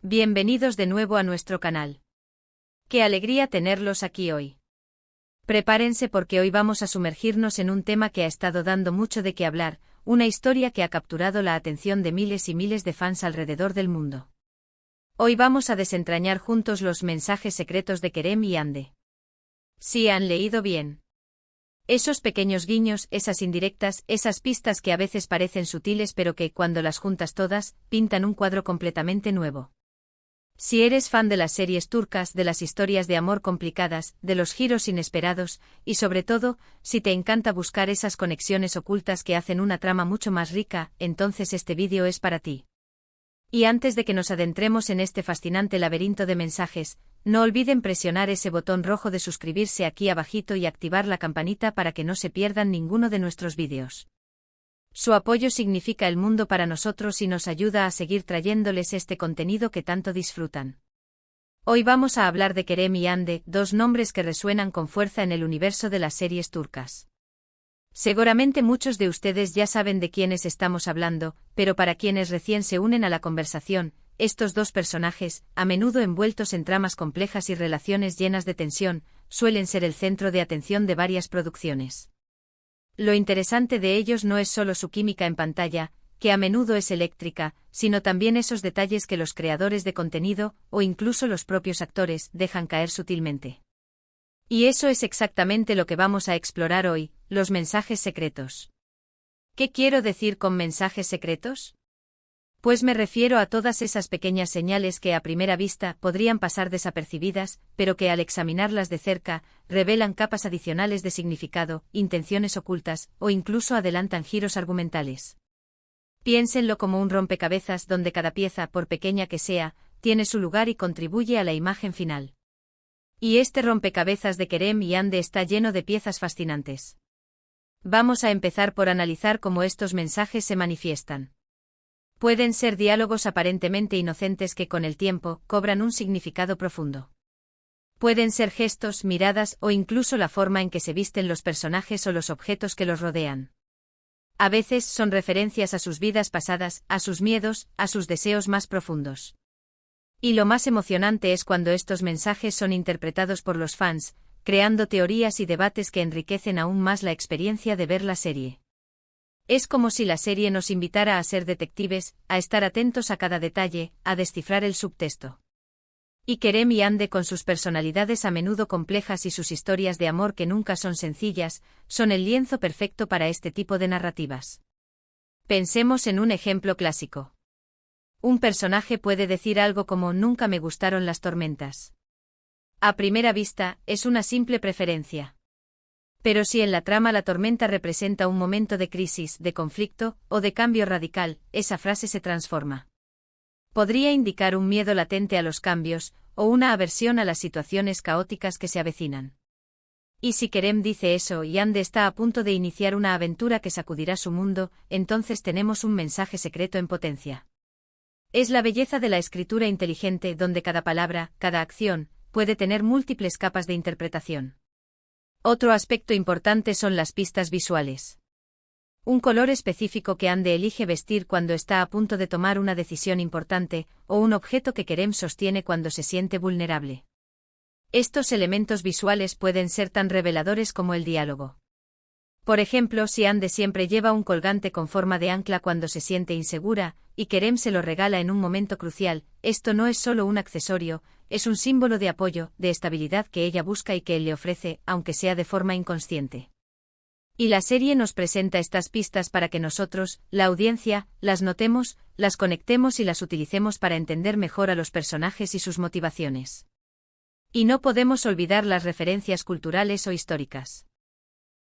Bienvenidos de nuevo a nuestro canal. Qué alegría tenerlos aquí hoy. Prepárense porque hoy vamos a sumergirnos en un tema que ha estado dando mucho de qué hablar, una historia que ha capturado la atención de miles y miles de fans alrededor del mundo. Hoy vamos a desentrañar juntos los mensajes secretos de Kerem y Hande. ¿Sí han leído bien? Esos pequeños guiños, esas indirectas, esas pistas que a veces parecen sutiles pero que, cuando las juntas todas, pintan un cuadro completamente nuevo. Si eres fan de las series turcas, de las historias de amor complicadas, de los giros inesperados, y sobre todo, si te encanta buscar esas conexiones ocultas que hacen una trama mucho más rica, entonces este vídeo es para ti. Y antes de que nos adentremos en este fascinante laberinto de mensajes, no olviden presionar ese botón rojo de suscribirse aquí abajito y activar la campanita para que no se pierdan ninguno de nuestros vídeos. Su apoyo significa el mundo para nosotros y nos ayuda a seguir trayéndoles este contenido que tanto disfrutan. Hoy vamos a hablar de Kerem y Hande, dos nombres que resuenan con fuerza en el universo de las series turcas. Seguramente muchos de ustedes ya saben de quiénes estamos hablando, pero para quienes recién se unen a la conversación, estos dos personajes, a menudo envueltos en tramas complejas y relaciones llenas de tensión, suelen ser el centro de atención de varias producciones. Lo interesante de ellos no es solo su química en pantalla, que a menudo es eléctrica, sino también esos detalles que los creadores de contenido, o incluso los propios actores, dejan caer sutilmente. Y eso es exactamente lo que vamos a explorar hoy, los mensajes secretos. ¿Qué quiero decir con mensajes secretos? Pues me refiero a todas esas pequeñas señales que a primera vista podrían pasar desapercibidas, pero que al examinarlas de cerca, revelan capas adicionales de significado, intenciones ocultas, o incluso adelantan giros argumentales. Piénsenlo como un rompecabezas donde cada pieza, por pequeña que sea, tiene su lugar y contribuye a la imagen final. Y este rompecabezas de Kerem y Hande está lleno de piezas fascinantes. Vamos a empezar por analizar cómo estos mensajes se manifiestan. Pueden ser diálogos aparentemente inocentes que con el tiempo cobran un significado profundo. Pueden ser gestos, miradas o incluso la forma en que se visten los personajes o los objetos que los rodean. A veces son referencias a sus vidas pasadas, a sus miedos, a sus deseos más profundos. Y lo más emocionante es cuando estos mensajes son interpretados por los fans, creando teorías y debates que enriquecen aún más la experiencia de ver la serie. Es como si la serie nos invitara a ser detectives, a estar atentos a cada detalle, a descifrar el subtexto. Y Kerem y Hande, con sus personalidades a menudo complejas y sus historias de amor que nunca son sencillas, son el lienzo perfecto para este tipo de narrativas. Pensemos en un ejemplo clásico. Un personaje puede decir algo como «nunca me gustaron las tormentas». A primera vista, es una simple preferencia. Pero si en la trama la tormenta representa un momento de crisis, de conflicto, o de cambio radical, esa frase se transforma. Podría indicar un miedo latente a los cambios, o una aversión a las situaciones caóticas que se avecinan. Y si Kerem dice eso y Hande está a punto de iniciar una aventura que sacudirá su mundo, entonces tenemos un mensaje secreto en potencia. Es la belleza de la escritura inteligente donde cada palabra, cada acción, puede tener múltiples capas de interpretación. Otro aspecto importante son las pistas visuales. Un color específico que Hande elige vestir cuando está a punto de tomar una decisión importante, o un objeto que Kerem sostiene cuando se siente vulnerable. Estos elementos visuales pueden ser tan reveladores como el diálogo. Por ejemplo, si Hande siempre lleva un colgante con forma de ancla cuando se siente insegura, y Kerem se lo regala en un momento crucial, esto no es solo un accesorio, es un símbolo de apoyo, de estabilidad que ella busca y que él le ofrece, aunque sea de forma inconsciente. Y la serie nos presenta estas pistas para que nosotros, la audiencia, las notemos, las conectemos y las utilicemos para entender mejor a los personajes y sus motivaciones. Y no podemos olvidar las referencias culturales o históricas.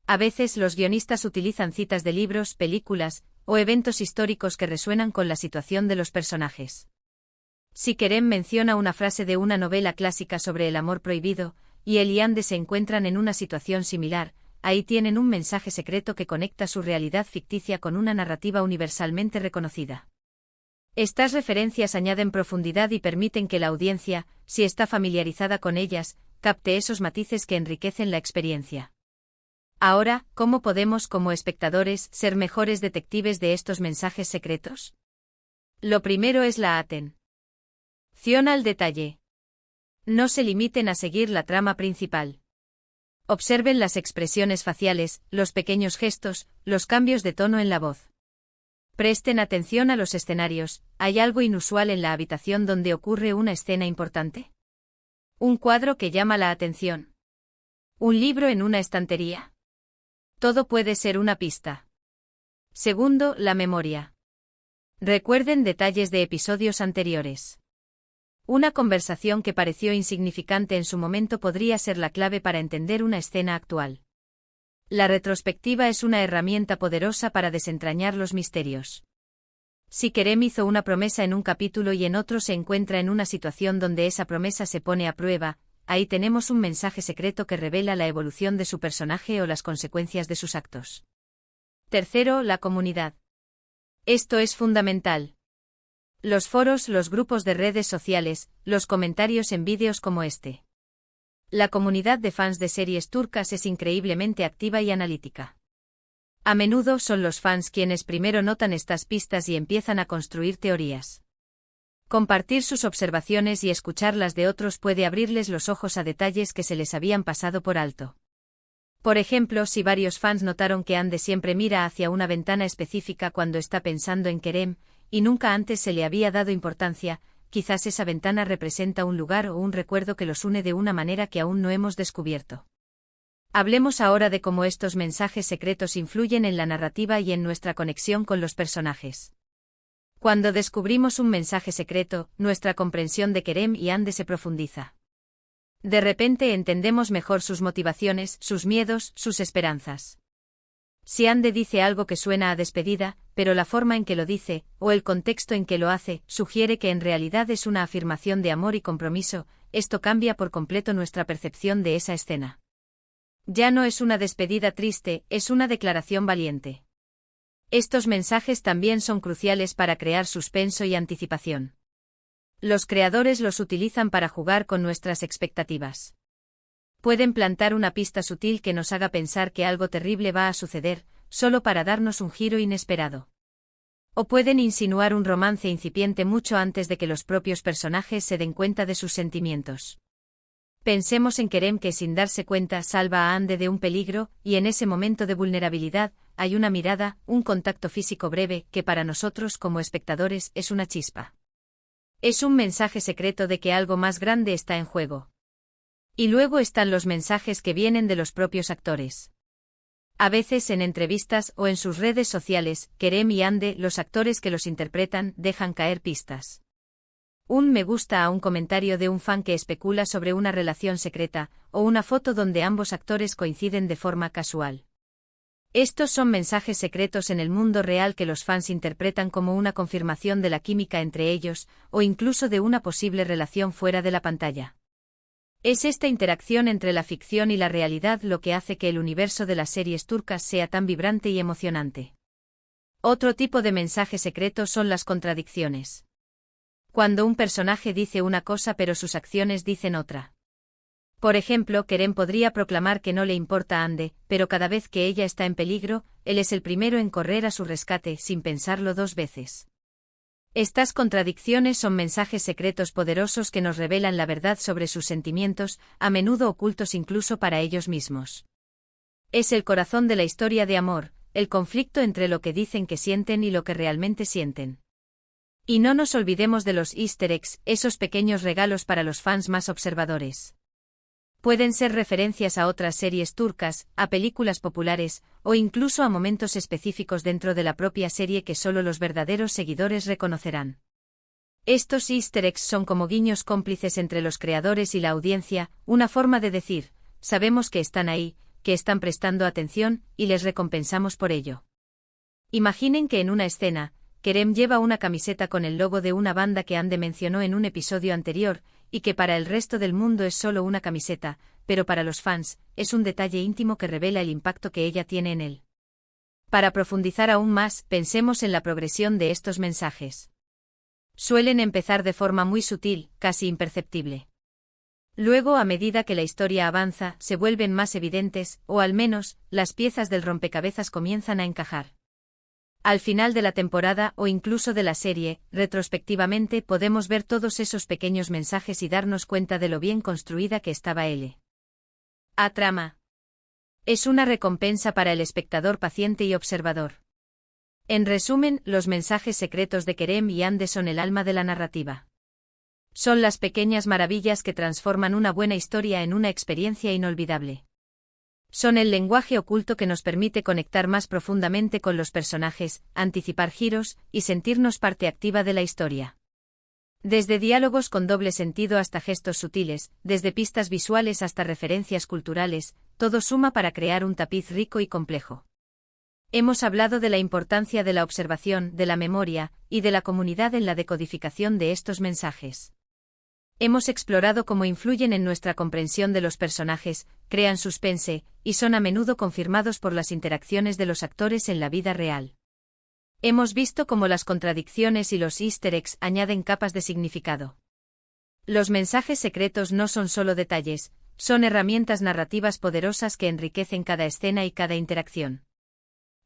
A veces los guionistas utilizan citas de libros, películas, o eventos históricos que resuenan con la situación de los personajes. Si Kerem menciona una frase de una novela clásica sobre el amor prohibido, y él y Hande se encuentran en una situación similar, ahí tienen un mensaje secreto que conecta su realidad ficticia con una narrativa universalmente reconocida. Estas referencias añaden profundidad y permiten que la audiencia, si está familiarizada con ellas, capte esos matices que enriquecen la experiencia. Ahora, ¿cómo podemos como espectadores ser mejores detectives de estos mensajes secretos? Lo primero es la aten. Atención al detalle. No se limiten a seguir la trama principal. Observen las expresiones faciales, los pequeños gestos, los cambios de tono en la voz. Presten atención a los escenarios. ¿Hay algo inusual en la habitación donde ocurre una escena importante? Un cuadro que llama la atención. Un libro en una estantería. Todo puede ser una pista. Segundo, la memoria. Recuerden detalles de episodios anteriores. Una conversación que pareció insignificante en su momento podría ser la clave para entender una escena actual. La retrospectiva es una herramienta poderosa para desentrañar los misterios. Si Kerem hizo una promesa en un capítulo y en otro se encuentra en una situación donde esa promesa se pone a prueba, ahí tenemos un mensaje secreto que revela la evolución de su personaje o las consecuencias de sus actos. Tercero, la comunidad. Esto es fundamental. Los foros, los grupos de redes sociales, los comentarios en vídeos como este. La comunidad de fans de series turcas es increíblemente activa y analítica. A menudo son los fans quienes primero notan estas pistas y empiezan a construir teorías. Compartir sus observaciones y escucharlas de otros puede abrirles los ojos a detalles que se les habían pasado por alto. Por ejemplo, si varios fans notaron que Hande siempre mira hacia una ventana específica cuando está pensando en Kerem, y nunca antes se le había dado importancia, quizás esa ventana representa un lugar o un recuerdo que los une de una manera que aún no hemos descubierto. Hablemos ahora de cómo estos mensajes secretos influyen en la narrativa y en nuestra conexión con los personajes. Cuando descubrimos un mensaje secreto, nuestra comprensión de Kerem y Hande se profundiza. De repente entendemos mejor sus motivaciones, sus miedos, sus esperanzas. Si Hande dice algo que suena a despedida, pero la forma en que lo dice, o el contexto en que lo hace, sugiere que en realidad es una afirmación de amor y compromiso, esto cambia por completo nuestra percepción de esa escena. Ya no es una despedida triste, es una declaración valiente. Estos mensajes también son cruciales para crear suspenso y anticipación. Los creadores los utilizan para jugar con nuestras expectativas. Pueden plantar una pista sutil que nos haga pensar que algo terrible va a suceder, solo para darnos un giro inesperado. O pueden insinuar un romance incipiente mucho antes de que los propios personajes se den cuenta de sus sentimientos. Pensemos en Kerem que sin darse cuenta salva a Hande de un peligro, y en ese momento de vulnerabilidad, hay una mirada, un contacto físico breve, que para nosotros como espectadores es una chispa. Es un mensaje secreto de que algo más grande está en juego. Y luego están los mensajes que vienen de los propios actores. A veces en entrevistas o en sus redes sociales, Kerem y Hande, los actores que los interpretan, dejan caer pistas. Un me gusta a un comentario de un fan que especula sobre una relación secreta, o una foto donde ambos actores coinciden de forma casual. Estos son mensajes secretos en el mundo real que los fans interpretan como una confirmación de la química entre ellos, o incluso de una posible relación fuera de la pantalla. Es esta interacción entre la ficción y la realidad lo que hace que el universo de las series turcas sea tan vibrante y emocionante. Otro tipo de mensaje secreto son las contradicciones. Cuando un personaje dice una cosa pero sus acciones dicen otra. Por ejemplo, Kerem podría proclamar que no le importa a Hande, pero cada vez que ella está en peligro, él es el primero en correr a su rescate sin pensarlo dos veces. Estas contradicciones son mensajes secretos poderosos que nos revelan la verdad sobre sus sentimientos, a menudo ocultos incluso para ellos mismos. Es el corazón de la historia de amor, el conflicto entre lo que dicen que sienten y lo que realmente sienten. Y no nos olvidemos de los easter eggs, esos pequeños regalos para los fans más observadores. Pueden ser referencias a otras series turcas, a películas populares, o incluso a momentos específicos dentro de la propia serie que solo los verdaderos seguidores reconocerán. Estos easter eggs son como guiños cómplices entre los creadores y la audiencia, una forma de decir, sabemos que están ahí, que están prestando atención, y les recompensamos por ello. Imaginen que en una escena, Kerem lleva una camiseta con el logo de una banda que Hande mencionó en un episodio anterior, y que para el resto del mundo es solo una camiseta, pero para los fans, es un detalle íntimo que revela el impacto que ella tiene en él. Para profundizar aún más, pensemos en la progresión de estos mensajes. Suelen empezar de forma muy sutil, casi imperceptible. Luego, a medida que la historia avanza, se vuelven más evidentes, o al menos, las piezas del rompecabezas comienzan a encajar. Al final de la temporada o incluso de la serie, retrospectivamente podemos ver todos esos pequeños mensajes y darnos cuenta de lo bien construida que estaba L. A trama. Es una recompensa para el espectador paciente y observador. En resumen, los mensajes secretos de Kerem y Ande son el alma de la narrativa. Son las pequeñas maravillas que transforman una buena historia en una experiencia inolvidable. Son el lenguaje oculto que nos permite conectar más profundamente con los personajes, anticipar giros y sentirnos parte activa de la historia. Desde diálogos con doble sentido hasta gestos sutiles, desde pistas visuales hasta referencias culturales, todo suma para crear un tapiz rico y complejo. Hemos hablado de la importancia de la observación, de la memoria, y de la comunidad en la decodificación de estos mensajes. Hemos explorado cómo influyen en nuestra comprensión de los personajes, crean suspense, y son a menudo confirmados por las interacciones de los actores en la vida real. Hemos visto cómo las contradicciones y los easter eggs añaden capas de significado. Los mensajes secretos no son solo detalles, son herramientas narrativas poderosas que enriquecen cada escena y cada interacción.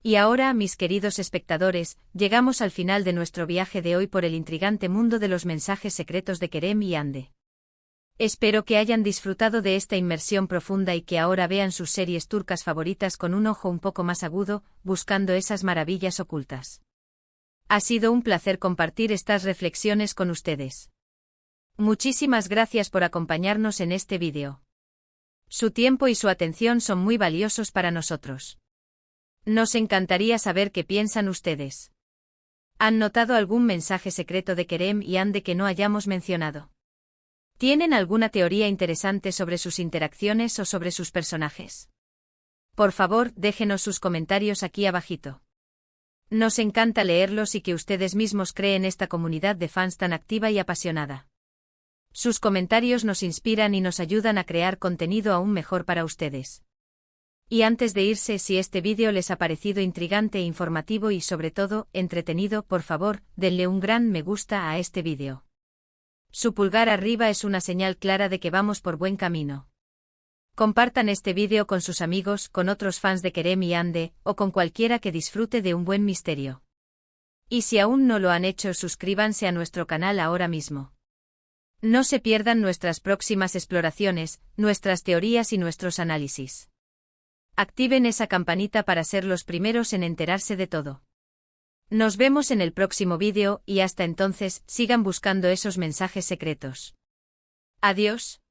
Y ahora, mis queridos espectadores, llegamos al final de nuestro viaje de hoy por el intrigante mundo de los mensajes secretos de Kerem y Ande. Espero que hayan disfrutado de esta inmersión profunda y que ahora vean sus series turcas favoritas con un ojo un poco más agudo, buscando esas maravillas ocultas. Ha sido un placer compartir estas reflexiones con ustedes. Muchísimas gracias por acompañarnos en este vídeo. Su tiempo y su atención son muy valiosos para nosotros. Nos encantaría saber qué piensan ustedes. ¿Han notado algún mensaje secreto de Kerem y Ande que no hayamos mencionado? ¿Tienen alguna teoría interesante sobre sus interacciones o sobre sus personajes? Por favor, déjenos sus comentarios aquí abajito. Nos encanta leerlos y que ustedes mismos creen esta comunidad de fans tan activa y apasionada. Sus comentarios nos inspiran y nos ayudan a crear contenido aún mejor para ustedes. Y antes de irse, si este vídeo les ha parecido intrigante e informativo y sobre todo, entretenido, por favor, denle un gran me gusta a este vídeo. Su pulgar arriba es una señal clara de que vamos por buen camino. Compartan este vídeo con sus amigos, con otros fans de Kerem y Ande, o con cualquiera que disfrute de un buen misterio. Y si aún no lo han hecho, suscríbanse a nuestro canal ahora mismo. No se pierdan nuestras próximas exploraciones, nuestras teorías y nuestros análisis. Activen esa campanita para ser los primeros en enterarse de todo. Nos vemos en el próximo vídeo y hasta entonces, sigan buscando esos mensajes secretos. Adiós.